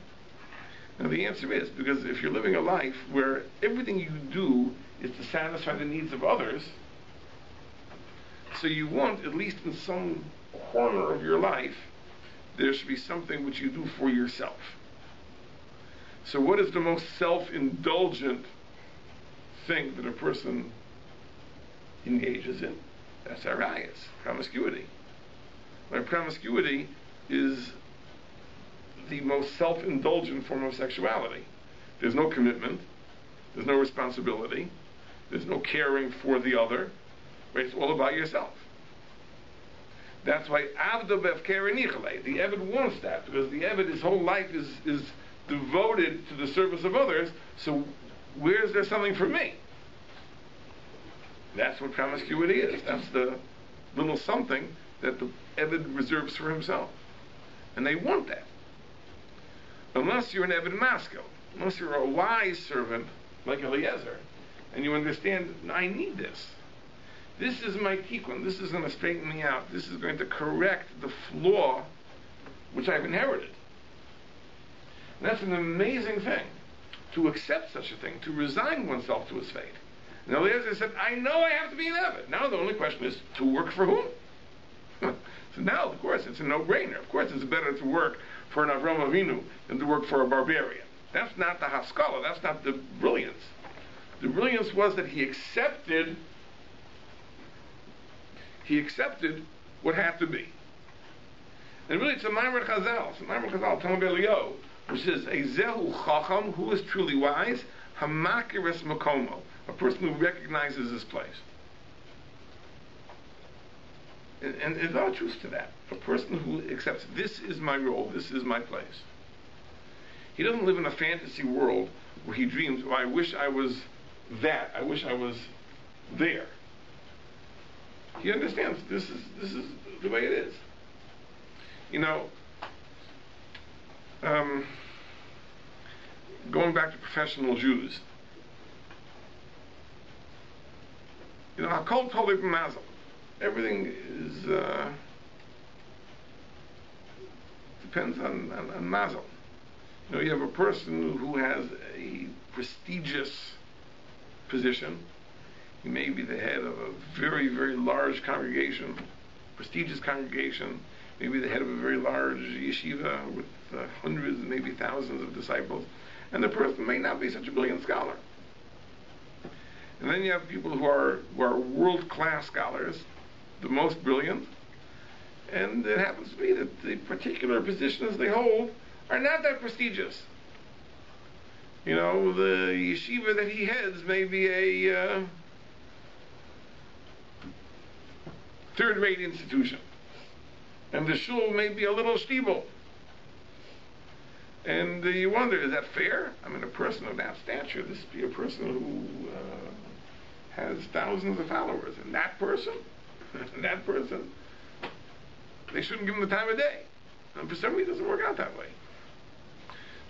A: Now the answer is, because if you're living a life where everything you do is to satisfy the needs of others, so you want, at least in some corner of your life, there should be something which you do for yourself. So what is the most self-indulgent thing that a person engages in? That's arayas, promiscuity. Like promiscuity is the most self-indulgent form of sexuality. There's no commitment, there's no responsibility, there's no caring for the other, right? It's all about yourself. That's why Avdo befker nichle, the Eved wants that, because the Eved, his whole life is devoted to the service of others, so where's there something for me? That's what promiscuity is. That's the little something that the Eved reserves for himself. And they want that. Unless you're an Eved Maskil, unless you're a wise servant like Eliezer, and you understand, I need this. This is my tikkun. This is going to straighten me out. This is going to correct the flaw which I've inherited. And that's an amazing thing, to accept such a thing, to resign oneself to his fate. And Eliezer said, I know I have to be an Eved. Now the only question is, to work for whom? So now, of course, it's a no-brainer. Of course, it's better to work for an Avram Avinu than to work for a barbarian. That's not the haskalah. That's not the brilliance. The brilliance was that he accepted what had to be. And really, it's a Maimer Chazal. It's a Maimer Chazal, Talmud Elio, which says, Ezehu Chacham, who is truly wise, Hamakiris Makomo, a person who recognizes his place. And there's all truth to that. A person who accepts, this is my role, this is my place. He doesn't live in a fantasy world where he dreams, oh, I wish I was that, I wish I was there. He understands this is the way it is. You know, going back to professional Jews, you know, Hakol Tolei B'Mazel. Everything is depends on mazel. You know, you have a person who has a prestigious position. He may be the head of a very, very large congregation, prestigious congregation. Maybe the head of a very large yeshiva with hundreds and maybe thousands of disciples. And the person may not be such a brilliant scholar. And then you have people who are world-class scholars, the most brilliant, and it happens to be that the particular positions they hold are not that prestigious. You know, the yeshiva that he heads may be a third-rate institution, and the shul may be a little shtibel. And you wonder, is that fair? I mean, a person of that stature, this would be a person who has thousands of followers, and that person, they shouldn't give him the time of day. And for some reason, it doesn't work out that way.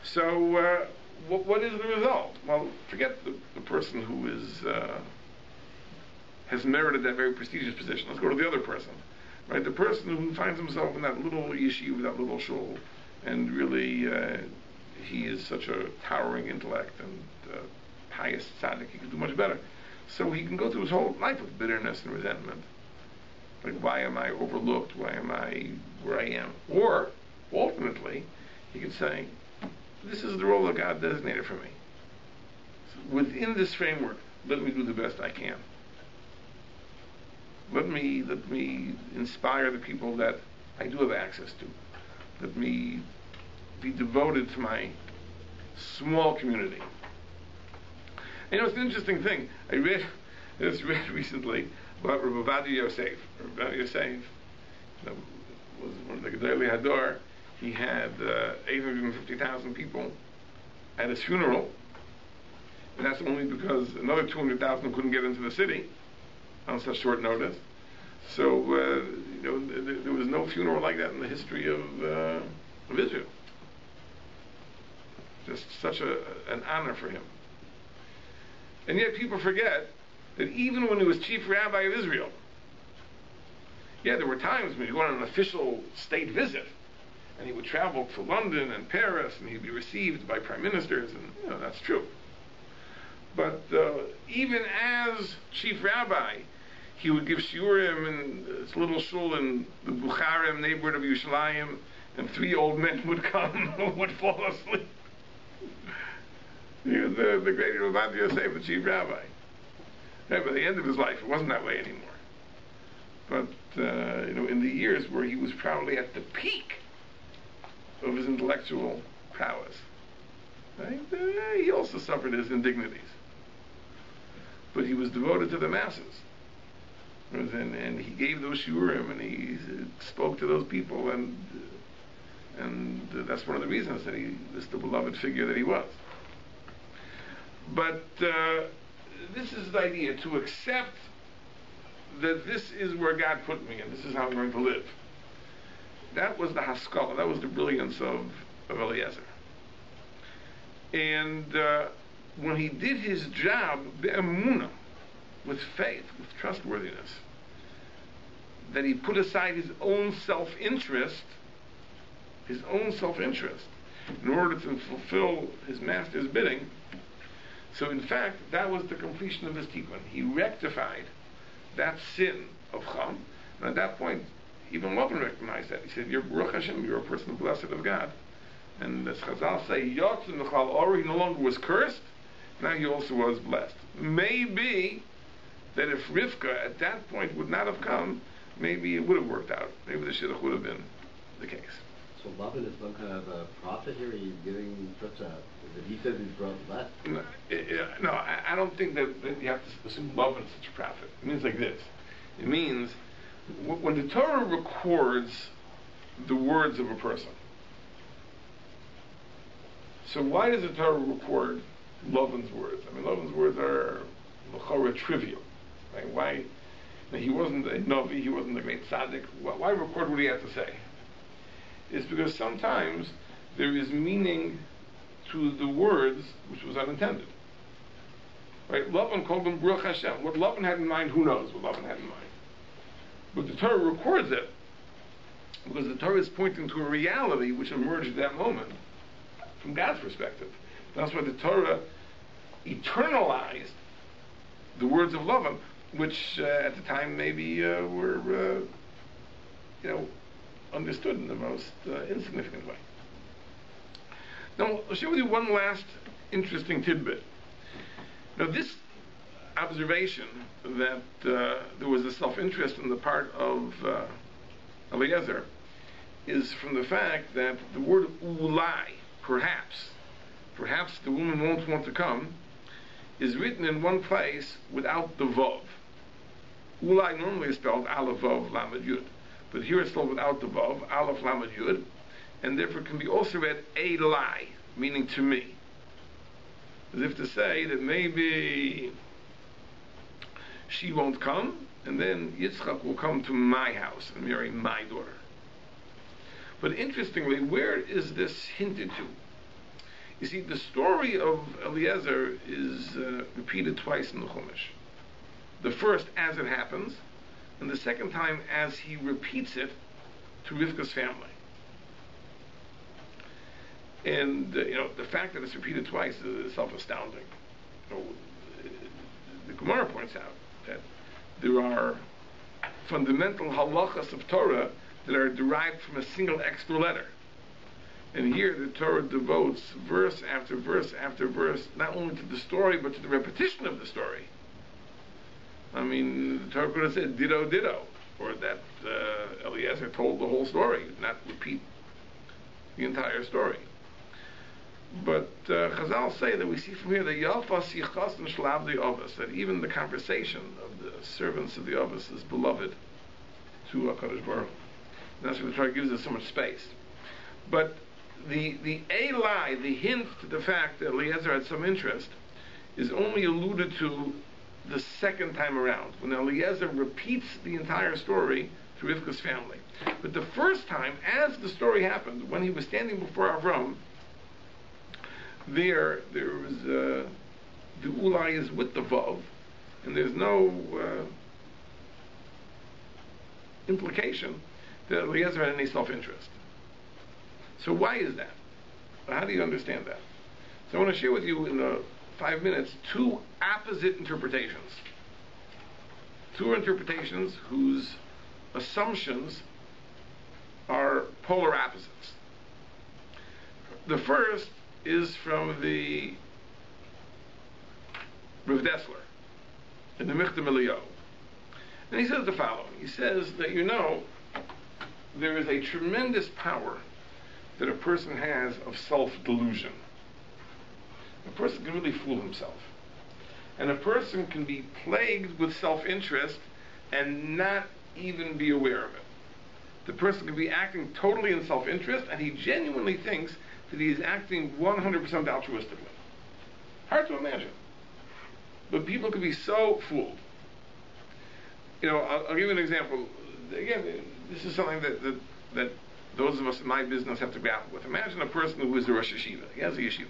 A: So, what is the result? Well, forget the person who has merited that very prestigious position. Let's go to the other person, right? The person who finds himself in that little yeshiva, that little shul, and really he is such a towering intellect and pious tzaddik, he can do much better. So he can go through his whole life with bitterness and resentment. Like, why am I overlooked? Why am I where I am? Or, ultimately, he can say, this is the role that God designated for me. So within this framework, let me do the best I can. let me inspire the people that I do have access to. Let me be devoted to my small community. And it's an interesting thing. I just read recently about Rabbi Yosef. Rabbi Yosef was one of the Gedolei Hador. He had 850,000 people at his funeral, and that's only because another 200,000 couldn't get into the city on such short notice. So there was no funeral like that in the history of Israel. Just such an honor for him. And yet people forget that even when he was chief rabbi of Israel, there were times when he went on an official state visit, and he would travel to London and Paris, and he'd be received by prime ministers, and that's true. But even as chief rabbi, he would give shiurim in this little shul in the Bukharim neighborhood of Yerushalayim, and 3 old men would come who would fall asleep. He was the great Rabbi Yosef, the chief rabbi. By the end of his life, it wasn't that way anymore. But in the years where he was probably at the peak of his intellectual prowess, right, he also suffered his indignities. But he was devoted to the masses. And he gave those shiurim, and he spoke to those people, and that's one of the reasons that he was the beloved figure that he was. But this is the idea, to accept that this is where God put me, and this is how I'm going to live. That was the haskalah, that was the brilliance of Eliezer. And when he did his job, be'emunah, with faith, with trustworthiness, that he put aside his own self-interest in order to fulfill his master's bidding. So in fact, that was the completion of his tikkun. He rectified that sin of Cham, and at that point, even Lavan recognized that. He said, "You're Baruch Hashem, you're a person blessed of God." And as Chazal say, Yotz Michal Ori, he no longer was cursed, now he also was blessed. Maybe that if Rivka at that point would not have come, maybe it would have worked out. Maybe the shidduch would have been the case.
E: So Laban is some kind of a prophet here? He's giving such a... that he says he's brought blessed?
A: No, I don't think that you have to assume Laban is such a prophet. It means like this. It means when the Torah records the words of a person, so why does the Torah record Laban's words? I mean, Laban's words are l'chora trivial. Right? Why? Now, he wasn't a Navi, he wasn't a great tzaddik. Why record what he had to say? It's because sometimes there is meaning to the words which was unintended. Right? Laban called them Baruch Hashem. What Laban had in mind, who knows what Laban had in mind. But the Torah records it because the Torah is pointing to a reality which emerged at that moment from God's perspective. That's why the Torah eternalized the words of Laban, which at the time maybe were understood in the most insignificant way. Now, I'll share with you one last interesting tidbit. Now, this observation that there was a self-interest on the part of Eliezer is from the fact that the word ulai, perhaps the woman won't want to come, is written in one place without the vav. Ulai normally is spelled aleph vav lamed yud, but here it's spelled without the vav, aleph lamed yud, and therefore can be also read elai, meaning to me, as if to say that maybe she won't come, and then Yitzchak will come to my house and marry my daughter. But interestingly, where is this hinted to? You see, the story of Eliezer is repeated twice in the Chumash. The first as it happens, and the second time as he repeats it to Rivka's family. And the fact that it's repeated twice is self-astounding. The Gemara points out that there are fundamental halachas of Torah that are derived from a single extra letter. And here the Torah devotes verse after verse after verse, not only to the story, but to the repetition of the story. I mean, the Torah could have said ditto, ditto, or that Eliezer told the whole story, not repeat the entire story. But Chazal say that we see from here that Yalfa Sichas and Shlav the Avos, that even the conversation of the servants of the Avos is beloved to HaKadosh Baruch Hu. And that's why the Torah gives us so much space. But the Eli, the hint to the fact that Eliezer had some interest, is only alluded to the second time around, when Eliezer repeats the entire story to Rivka's family. But the first time, as the story happened, when he was standing before Avram, there was the Ulai is with the Vav, and there's no implication that Eliezer had any self-interest. So why is that? How do you understand that? So I want to share with you in 5 minutes two opposite interpretations. Two interpretations whose assumptions are polar opposites. The first is from the Rav Dessler in the Michtam Eliyahu. And he says the following. He says that, there is a tremendous power that a person has of self-delusion. A person can really fool himself. And a person can be plagued with self-interest and not even be aware of it. The person can be acting totally in self-interest, and he genuinely thinks that he is acting 100% altruistically. Hard to imagine. But people can be so fooled. I'll give you an example. Again, this is something that those of us in my business have to grapple with. Imagine a person who is a Rosh Yeshiva. He has a yeshiva.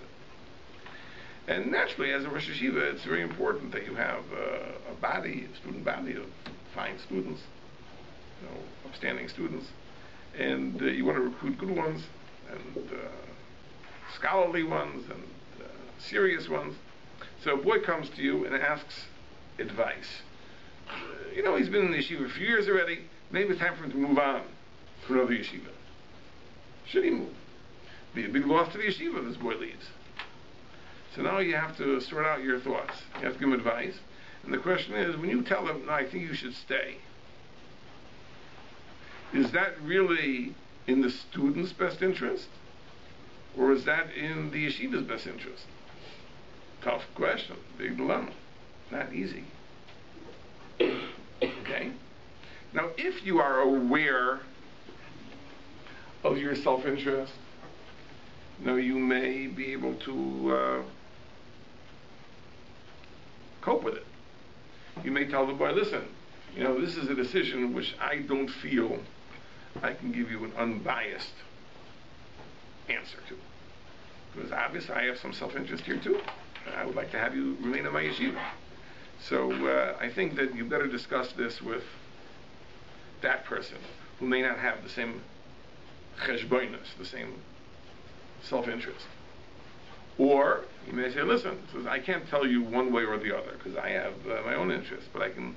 A: And naturally, as a Rosh Yeshiva, it's very important that you have a student body of fine students, upstanding students. And you want to recruit good ones, and scholarly ones, and serious ones. So a boy comes to you and asks advice. He's been in the yeshiva for years already. Maybe it's time for him to move on to another yeshiva. Should he move? Be a big loss to the yeshiva if this boy leaves. So now you have to sort out your thoughts. You have to give him advice. And the question is, when you tell him, no, I think you should stay, is that really in the student's best interest? Or is that in the yeshiva's best interest? Tough question. Big dilemma. Not easy. Okay? Now, if you are aware of your self-interest, you may be able to cope with it. You may tell the boy, listen, this is a decision which I don't feel I can give you an unbiased answer to. Because obviously I have some self-interest here too. I would like to have you remain in my yeshiva. So I think that you better discuss this with that person who may not have the same cheshboinus, the same self-interest. Or you may say, listen, I can't tell you one way or the other because I have my own interests, but I can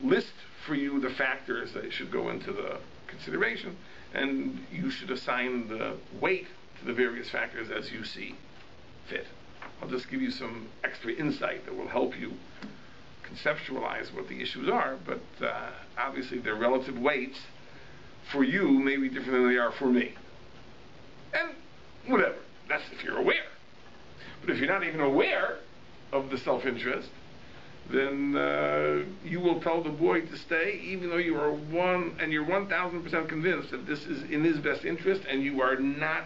A: list for you the factors that should go into the consideration, and you should assign the weight to the various factors as you see fit. I'll just give you some extra insight that will help you conceptualize what the issues are, but obviously their relative weights for you may be different than they are for me. And whatever, that's if you're aware. But if you're not even aware of the self-interest, then you will tell the boy to stay, even though you are you're 1,000% convinced that this is in his best interest, and you are not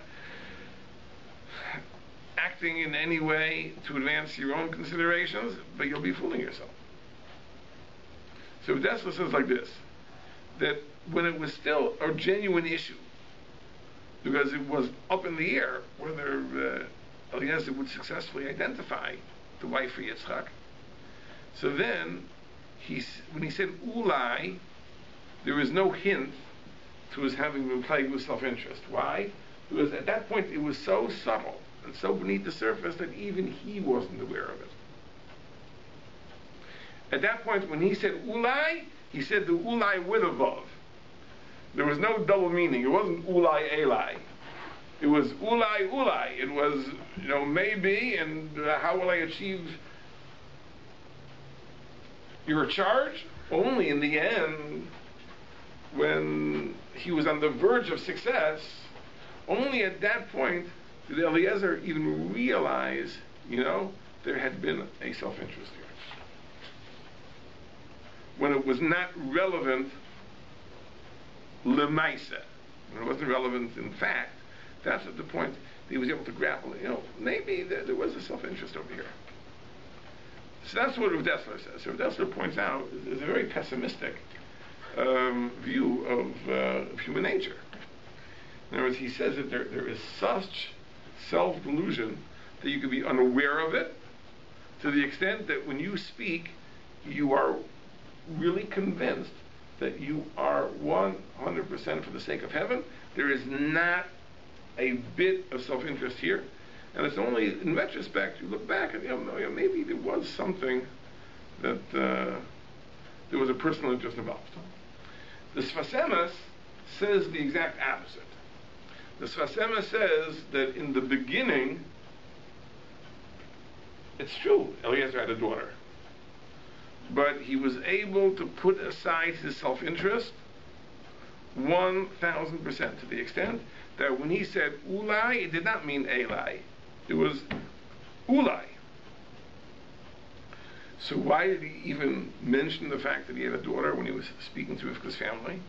A: acting in any way to advance your own considerations, but you'll be fooling yourself. So Dessler says like this, that when it was still a genuine issue, because it was up in the air whether Eliezer would successfully identify the wife for Yitzchak, so then when he said Ulai, there was no hint to his having been plagued with self-interest. Why? Because at that point it was so subtle and so beneath the surface that even he wasn't aware of it. At that point, when he said Ulai, he said the Ulai with a Vav. There was no double meaning. It wasn't Ulai Eli. It was Ulai Ulai. It was, maybe, and how will I achieve your charge? Only in the end, when he was on the verge of success, only at that point did Eliezer even realize, there had been a self-interest here. When it was not relevant lemaisa, when it wasn't relevant in fact, that's at the point that he was able to grapple. Maybe there was a self-interest over here. So that's what Rav Dessler says. So Rav Dessler points out is a very pessimistic view of human nature. In other words, he says that there is such self-delusion that you can be unaware of it, to the extent that when you speak, you are really convinced that you are 100% for the sake of heaven. There is not a bit of self-interest here. And it's only in retrospect you look back and maybe there was something that there was a personal interest involved. The Sfas Emes says the exact opposite. The Sfas Emes says that in the beginning, it's true, Eliezer had a daughter, but he was able to put aside his self-interest 1,000%, to the extent that when he said ulai, it did not mean elai. It was ulai. So why did he even mention the fact that he had a daughter when he was speaking to Rivka's family?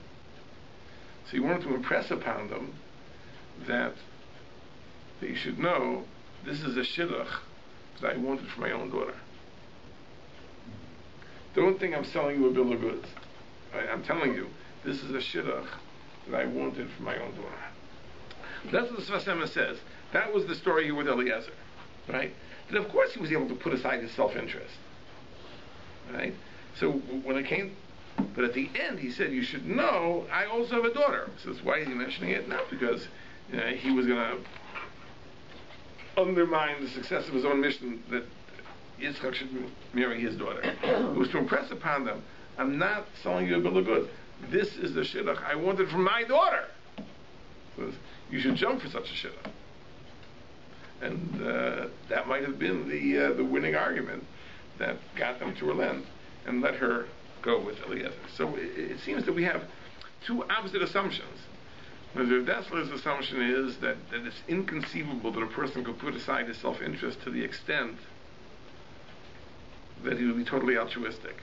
A: So he wanted to impress upon them that they should know this is a shidduch that I wanted for my own daughter. Don't think I'm selling you a bill of goods. I'm telling you, this is a shidduch that I wanted for my own daughter. That's what the Sfas Emes says. That was the story here with Eliezer, right? But of course he was able to put aside his self-interest, right? So when it came, but at the end he said, you should know, I also have a daughter. So that's why is he mentioning it? Not because he was going to undermine the success of his own mission that Yitzchak should marry his daughter. It was to impress upon them, I'm not selling you a bill of goods. This is the shidduch I wanted from my daughter. So you should jump for such a shidduch. And that might have been the winning argument that got them to relent and let her go with Eliezer. So it seems that we have two opposite assumptions. Rav Dessler's assumption is that it's inconceivable that a person could put aside his self-interest to the extent that he would be totally altruistic.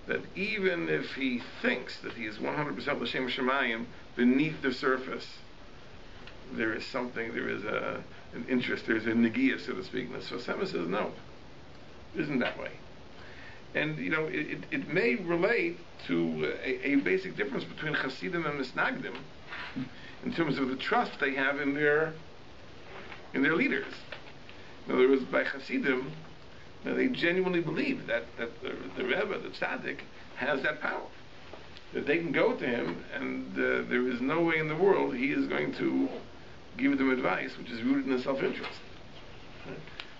A: That even if he thinks that he is 100% l'shem shamayim, beneath the surface, there is something, there is an interest, there is a negia, so to speak. And so Sfas Emes says, no, it isn't that way. And, it may relate to a basic difference between Hasidim and Misnagdim in terms of the trust they have in their leaders. In other words, by Hasidim, they genuinely believe that the Rebbe, the Tzaddik, has that power. That they can go to him and there is no way in the world he is going to give them advice which is rooted in his self-interest.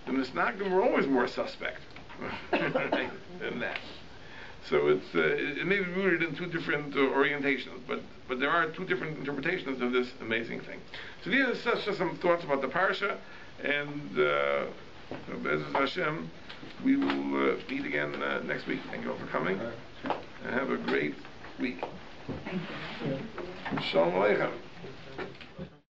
A: The Misnagdim were always more suspect than that. So it may be rooted in two different orientations, but there are two different interpretations of this amazing thing. So these are just some thoughts about the parsha, and Be'ezus Hashem, we will meet again next week. Thank you all for coming, and have a great week.
B: Thank you.
A: Shalom Aleichem.